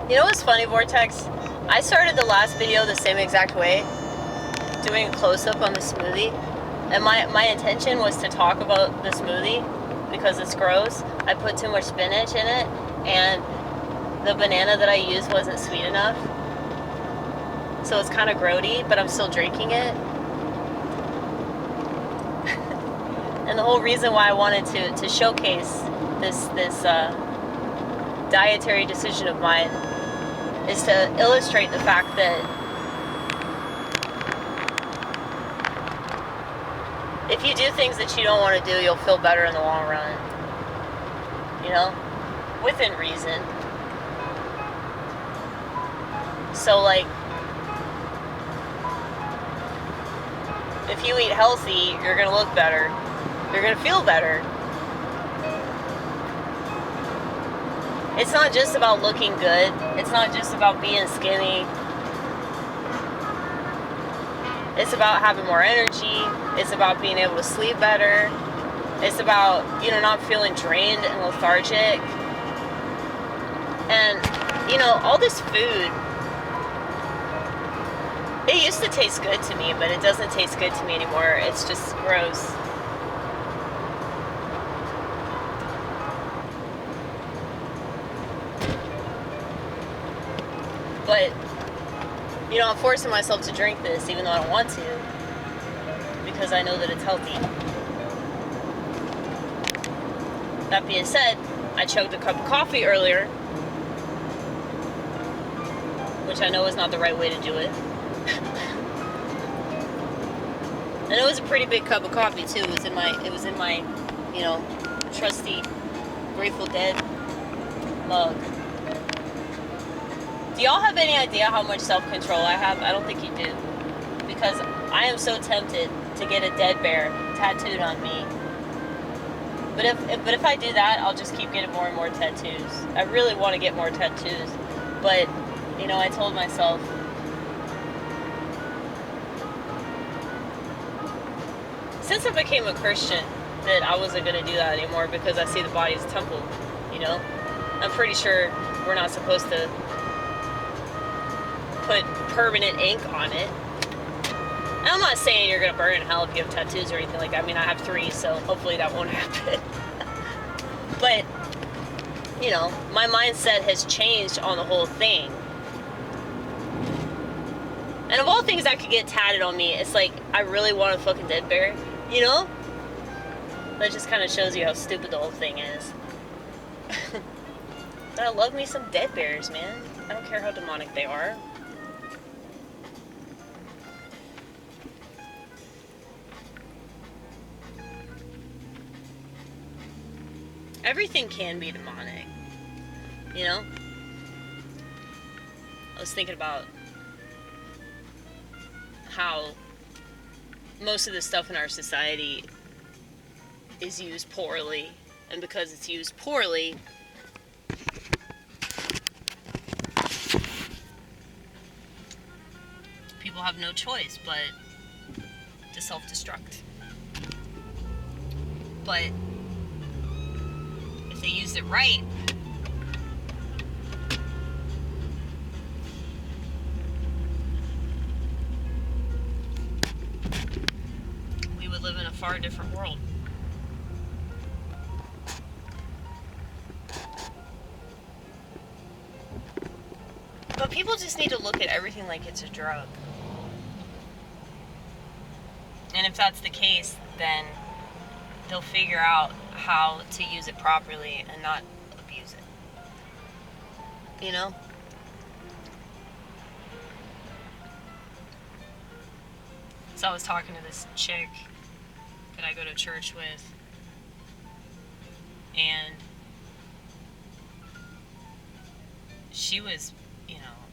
You know what's funny, Vortex? I started the last video the same exact way, doing a close-up on the smoothie. And my intention was to talk about the smoothie because it's gross. I put too much spinach in it, and the banana that I used wasn't sweet enough. So it's kind of grody, but I'm still drinking it. And the whole reason why I wanted to showcase this dietary decision of mine is to illustrate the fact that if you do things that you don't want to do, you'll feel better in the long run. You know? Within reason. So, like, if you eat healthy, you're going to look better. You're going to feel better. It's not just about looking good. It's not just about being skinny. It's about having more energy. It's about being able to sleep better. It's about, not feeling drained and lethargic. And, all this food, it used to taste good to me, but it doesn't taste good to me anymore. It's just gross. But, I'm forcing myself to drink this even though I don't want to, because I know that it's healthy. That being said, I chugged a cup of coffee earlier, which I know is not the right way to do it. And it was a pretty big cup of coffee too. It was in my, trusty Grateful Dead mug. Do y'all have any idea how much self-control I have? I don't think you do. Because I am so tempted to get a dead bear tattooed on me. But if I do that, I'll just keep getting more and more tattoos. I really want to get more tattoos. But, I told myself, since I became a Christian, that I wasn't going to do that anymore because I see the body as a temple, I'm pretty sure we're not supposed to put permanent ink on it. And I'm not saying you're gonna burn in hell if you have tattoos or anything like that. I mean, I have 3, so hopefully that won't happen. But, my mindset has changed on the whole thing. And of all things that could get tatted on me, it's like, I really want a fucking dead bear, That just kind of shows you how stupid the whole thing is. But I love me some dead bears, man. I don't care how demonic they are. Everything can be demonic, I was thinking about how most of the stuff in our society is used poorly, and because it's used poorly, people have no choice but to self-destruct. But if they used it right, we would live in a far different world. But people just need to look at everything like it's a drug. And if that's the case, then they'll figure out how to use it properly and not abuse it. So I was talking to this chick that I go to church with, and she was,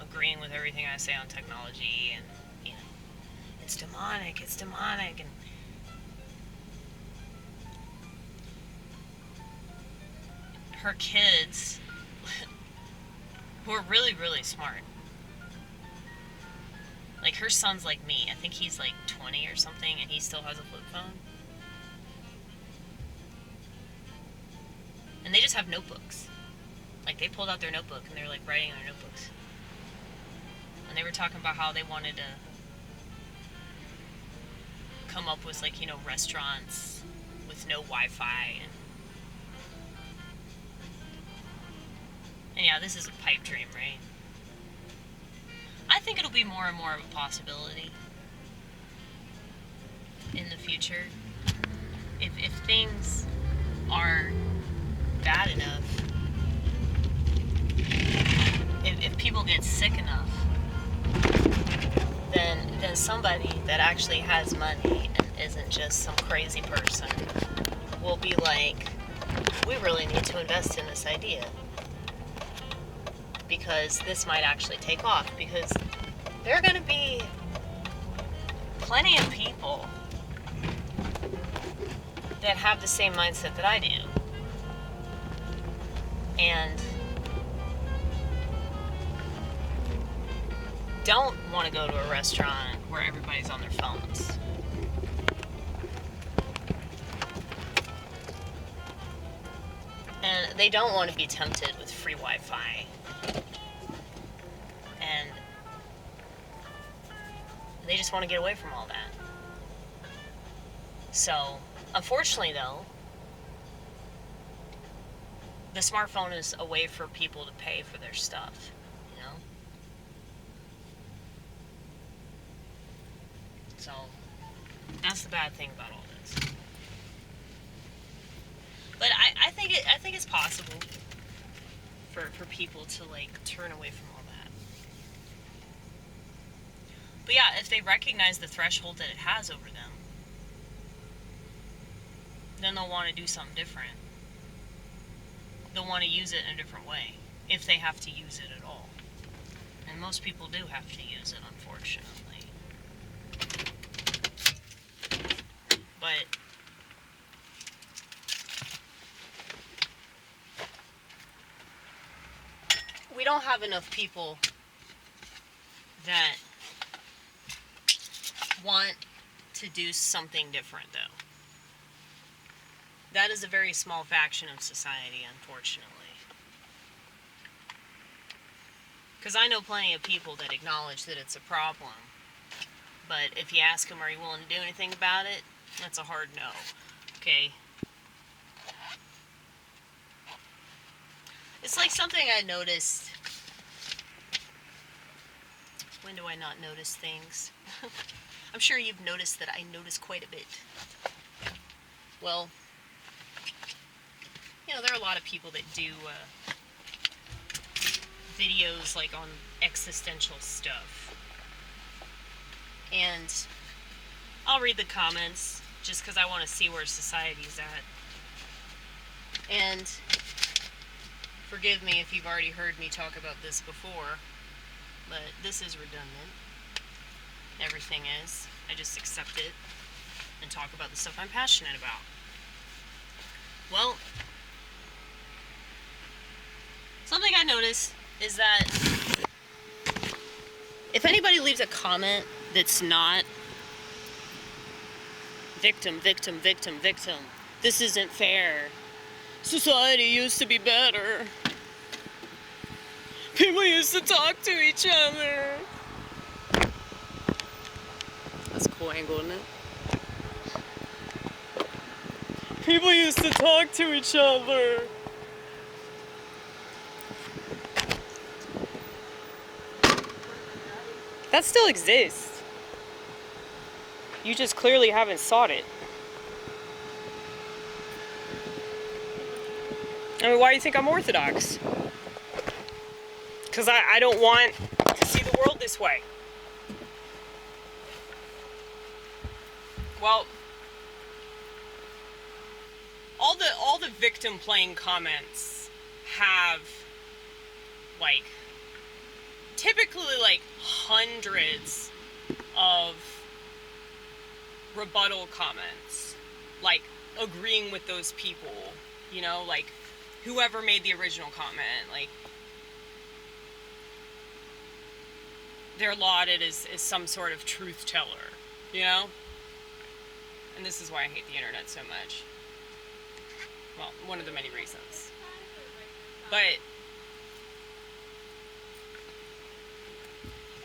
agreeing with everything I say on technology, and, it's demonic, and her kids, who are really, really smart, like, her son's like me. I think he's like 20 or something, and he still has a flip phone. And they just have notebooks. Like, they pulled out their notebook and they were like writing on their notebooks. And they were talking about how they wanted to come up with, like, you know, restaurants with no Wi-Fi. And yeah, this is a pipe dream, right? I think it'll be more and more of a possibility in the future. If things are bad enough, if people get sick enough, then somebody that actually has money and isn't just some crazy person will be like, we really need to invest in this idea, because this might actually take off, because there are going to be plenty of people that have the same mindset that I do, and don't want to go to a restaurant where everybody's on their phones. And they don't want to be tempted with free Wi-Fi. And they just want to get away from all that. So, unfortunately though, the smartphone is a way for people to pay for their stuff, you know? So, that's the bad thing about all this. But I think it's possible for people to, like, turn away from all that. But yeah, if they recognize the threshold that it has over them, then they'll want to do something different. They'll want to use it in a different way, if they have to use it at all. And most people do have to use it, unfortunately. But we don't have enough people that want to do something different, though. That is a very small faction of society, unfortunately. Because I know plenty of people that acknowledge that it's a problem. But if you ask them, are you willing to do anything about it? That's a hard no. Okay? It's like something I noticed. When do I not notice things? I'm sure you've noticed that I notice quite a bit. Well, you know, there are a lot of people that do videos like on existential stuff. And I'll read the comments just because I want to see where society's at. And forgive me if you've already heard me talk about this before, but this is redundant. Everything is. I just accept it and talk about the stuff I'm passionate about. Well, something I notice is that if anybody leaves a comment that's not victim, victim, victim, victim, this isn't fair, society used to be better, people used to talk to each other. That's a cool angle, isn't it? People used to talk to each other. That still exists. You just clearly haven't sought it. I mean, why do you think I'm Orthodox? Because I don't want to see the world this way. Well, all the victim playing comments have, like, typically like hundreds of rebuttal comments, like agreeing with those people, you know, like whoever made the original comment, like they're lauded as some sort of truth teller, you know? And this is why I hate the internet so much. Well, one of the many reasons. But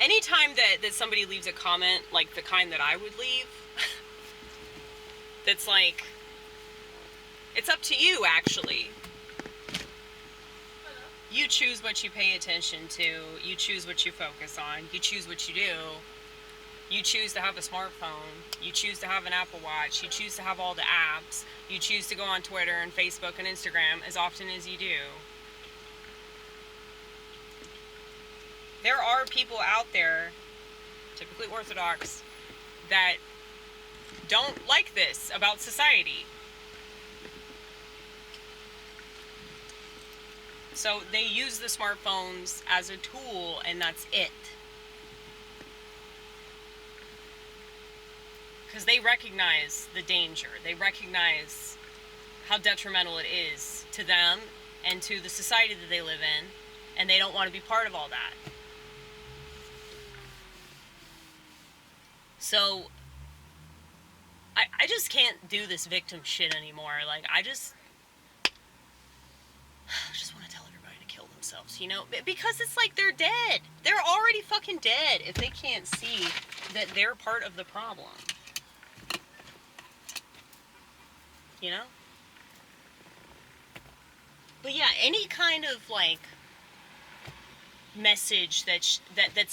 anytime that somebody leaves a comment like the kind that I would leave, that's like, it's up to you, actually. You choose what you pay attention to. You choose what you focus on. You choose what you do. You choose to have a smartphone. You choose to have an Apple Watch. You choose to have all the apps. You choose to go on Twitter and Facebook and Instagram as often as you do. There are people out there, typically Orthodox, that don't like this about society. So they use the smartphones as a tool, and that's it. Because they recognize the danger. They recognize how detrimental it is to them and to the society that they live in, and they don't want to be part of all that. So I just can't do this victim shit anymore. Like, I just want to tell everybody to kill themselves, you know? Because it's like they're dead. They're already fucking dead if they can't see that they're part of the problem. You know? But yeah, any kind of like message that's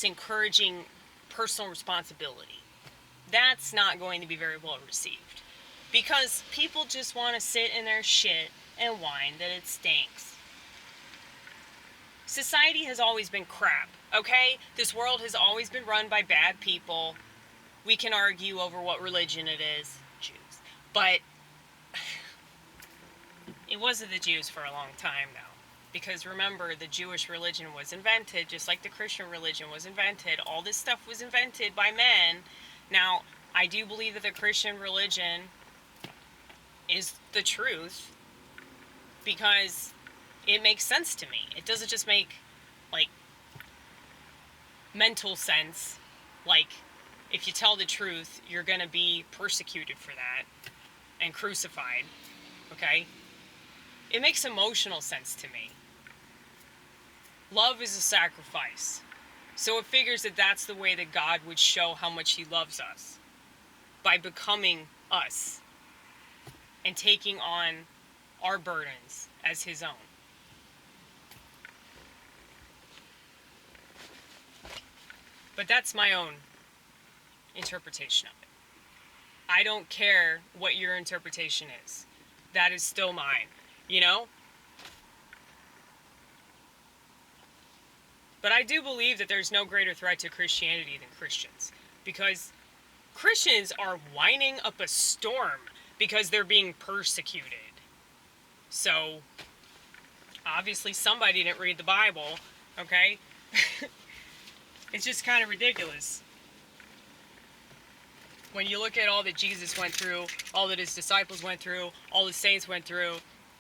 encouraging personal responsibility, that's not going to be very well received. Because people just want to sit in their shit and whine that it stinks. Society has always been crap, okay? This world has always been run by bad people. We can argue over what religion it is, Jews. But it wasn't the Jews for a long time now. Because remember, the Jewish religion was invented just like the Christian religion was invented. All this stuff was invented by men. Now, I do believe that the Christian religion is the truth because it makes sense to me. It doesn't just make, like, mental sense. Like, if you tell the truth, you're gonna be persecuted for that and crucified, okay? It makes emotional sense to me. Love is a sacrifice. So it figures that that's the way that God would show how much he loves us. By becoming us. And taking on our burdens as his own. But that's my own interpretation of it. I don't care what your interpretation is. That is still mine. You know? But I do believe that there's no greater threat to Christianity than Christians. Because Christians are whining up a storm because they're being persecuted. So, obviously somebody didn't read the Bible, okay? It's just kind of ridiculous. When you look at all that Jesus went through, all that his disciples went through, all the saints went through,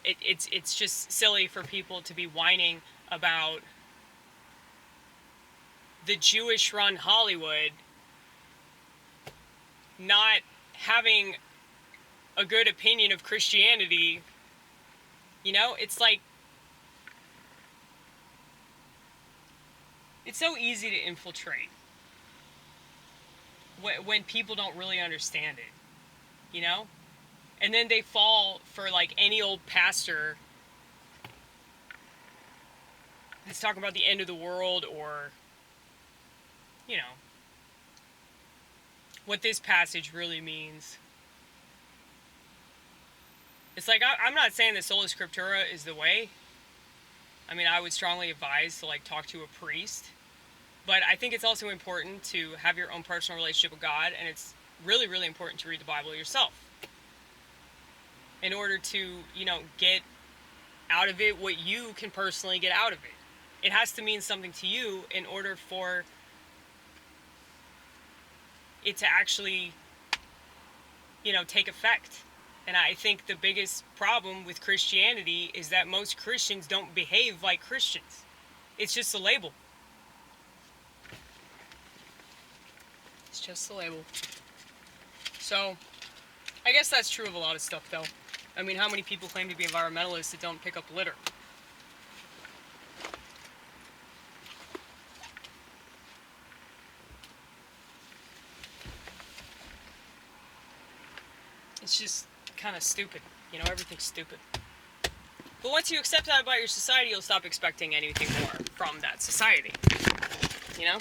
it's just silly for people to be whining about the Jewish-run Hollywood not having a good opinion of Christianity. You know, it's like, it's so easy to infiltrate when people don't really understand it, you know? And then they fall for, like, any old pastor that's talking about the end of the world or, you know, what this passage really means. It's like, I'm not saying that sola scriptura is the way. I mean, I would strongly advise to, like, talk to a priest. But I think it's also important to have your own personal relationship with God, and it's really, really important to read the Bible yourself. In order to, you know, get out of it what you can personally get out of it. It has to mean something to you in order for it to actually, you know, take effect. And I think the biggest problem with Christianity is that most Christians don't behave like Christians. It's just a label. It's just a label. So, I guess that's true of a lot of stuff, though. I mean, how many people claim to be environmentalists that don't pick up litter? It's just kind of stupid. You know, everything's stupid. But once you accept that about your society, you'll stop expecting anything more from that society. You know?